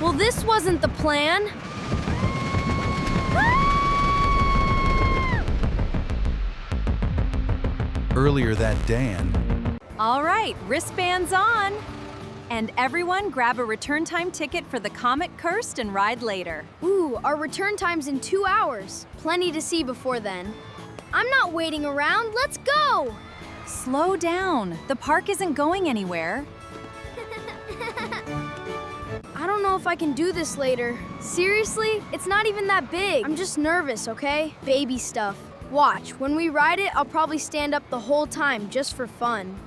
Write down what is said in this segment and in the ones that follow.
Well, this wasn't the plan. Earlier that day, All right, wristbands on. And everyone grab a return time ticket for the Comet Coaster and ride later. Ooh, our return time's in 2 hours. Plenty to see before then. I'm not waiting around. Let's go! Slow down. The park isn't going anywhere. I don't know if I can do this later. Seriously? It's not even that big. I'm just nervous, okay? Baby stuff. Watch, when we ride it, I'll probably stand up the whole time just for fun.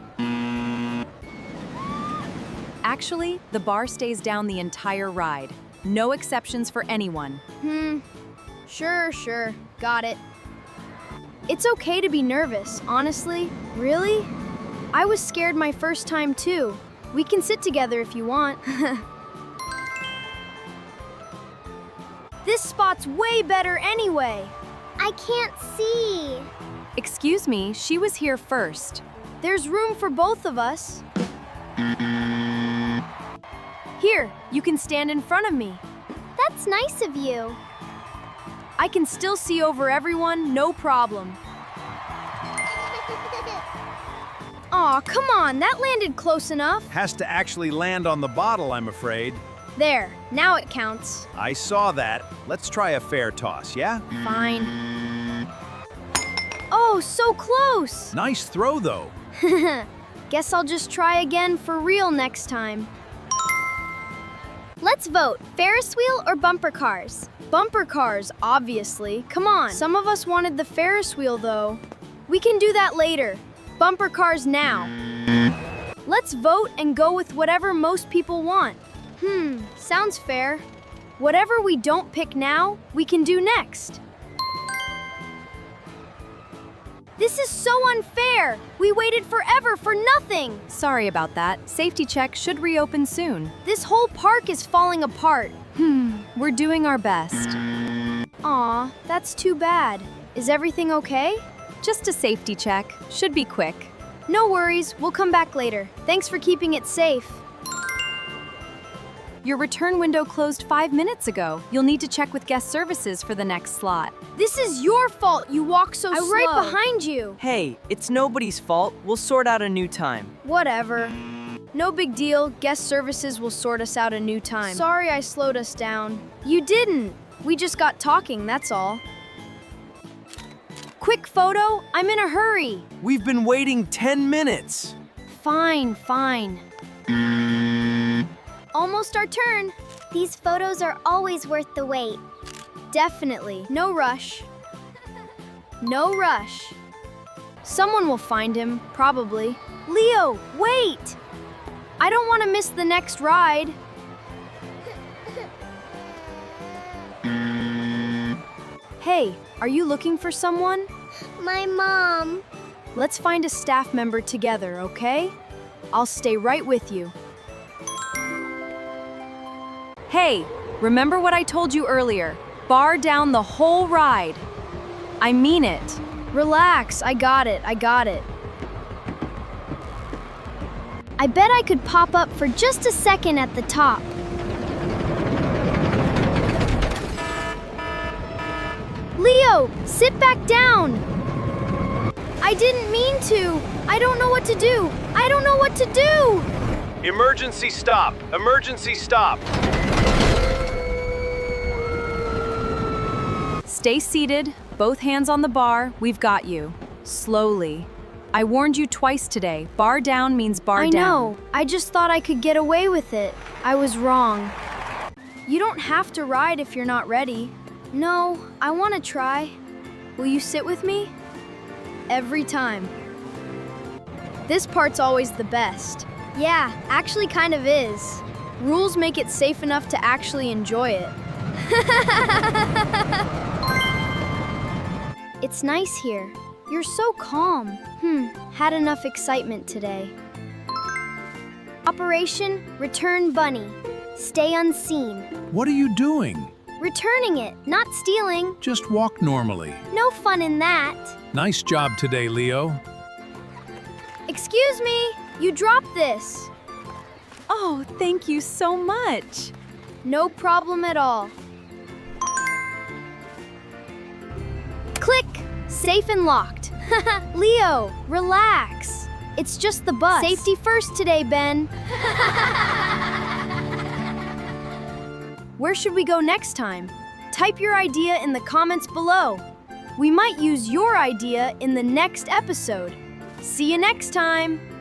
Actually, the bar stays down the entire ride. No exceptions for anyone. Sure. Got it. It's okay to be nervous, honestly. Really? I was scared my first time too. We can sit together if you want. This spot's way better anyway. I can't see. Excuse me, she was here first. There's room for both of us. Here, you can stand in front of me. That's nice of you. I can still see over everyone, no problem. Aw, come on, that landed close enough. Has to actually land on the bottle, I'm afraid. There, now it counts. I saw that. Let's try a fair toss, yeah? Fine. Oh, so close. Nice throw, though. Guess I'll just try again for real next time. Let's vote. Ferris wheel or bumper cars? Bumper cars, obviously. Come on. Some of us wanted the Ferris wheel, though. We can do that later. Bumper cars now. Let's vote and go with whatever most people want. Sounds fair. Whatever we don't pick now, we can do next. This is so unfair! We waited forever for nothing! Sorry about that. Safety check should reopen soon. This whole park is falling apart. We're doing our best. Aw, that's too bad. Is everything okay? Just a safety check. Should be quick. No worries, we'll come back later. Thanks for keeping it safe. Your return window closed 5 minutes ago. You'll need to check with guest services for the next slot. This is your fault you walk so slow. I'm right behind you. Hey, it's nobody's fault. We'll sort out a new time. Whatever. No big deal. Guest services will sort us out a new time. Sorry I slowed us down. You didn't. We just got talking, that's all. Quick photo. I'm in a hurry. We've been waiting 10 minutes. Fine. Almost our turn. These photos are always worth the wait. Definitely. No rush. No rush. Someone will find him, probably. Leo, wait! I don't want to miss the next ride. Hey, are you looking for someone? My mom. Let's find a staff member together, okay? I'll stay right with you. Hey, remember what I told you earlier? Bar down the whole ride. I mean it. Relax, I got it. I bet I could pop up for just a second at the top. Leo, sit back down. I didn't mean to. I don't know what to do. Emergency stop! Emergency stop! Stay seated, both hands on the bar. We've got you. Slowly. I warned you twice today. Bar down means bar down. I know. I just thought I could get away with it. I was wrong. You don't have to ride if you're not ready. No, I want to try. Will you sit with me? Every time. This part's always the best. Yeah, actually kind of is. Rules make it safe enough to actually enjoy it. It's nice here. You're so calm. Had enough excitement today. Operation Return Bunny. Stay unseen. what are you doing? Returning it, not stealing. Just walk normally. No fun in that. Nice job today, Leo. Excuse me, you dropped this. Oh, thank you so much. No problem at all. Click! Safe and locked. Leo, relax. It's just the bus. Safety first today, Ben. Where should we go next time? Type your idea in the comments below. We might use your idea in the next episode. See you next time.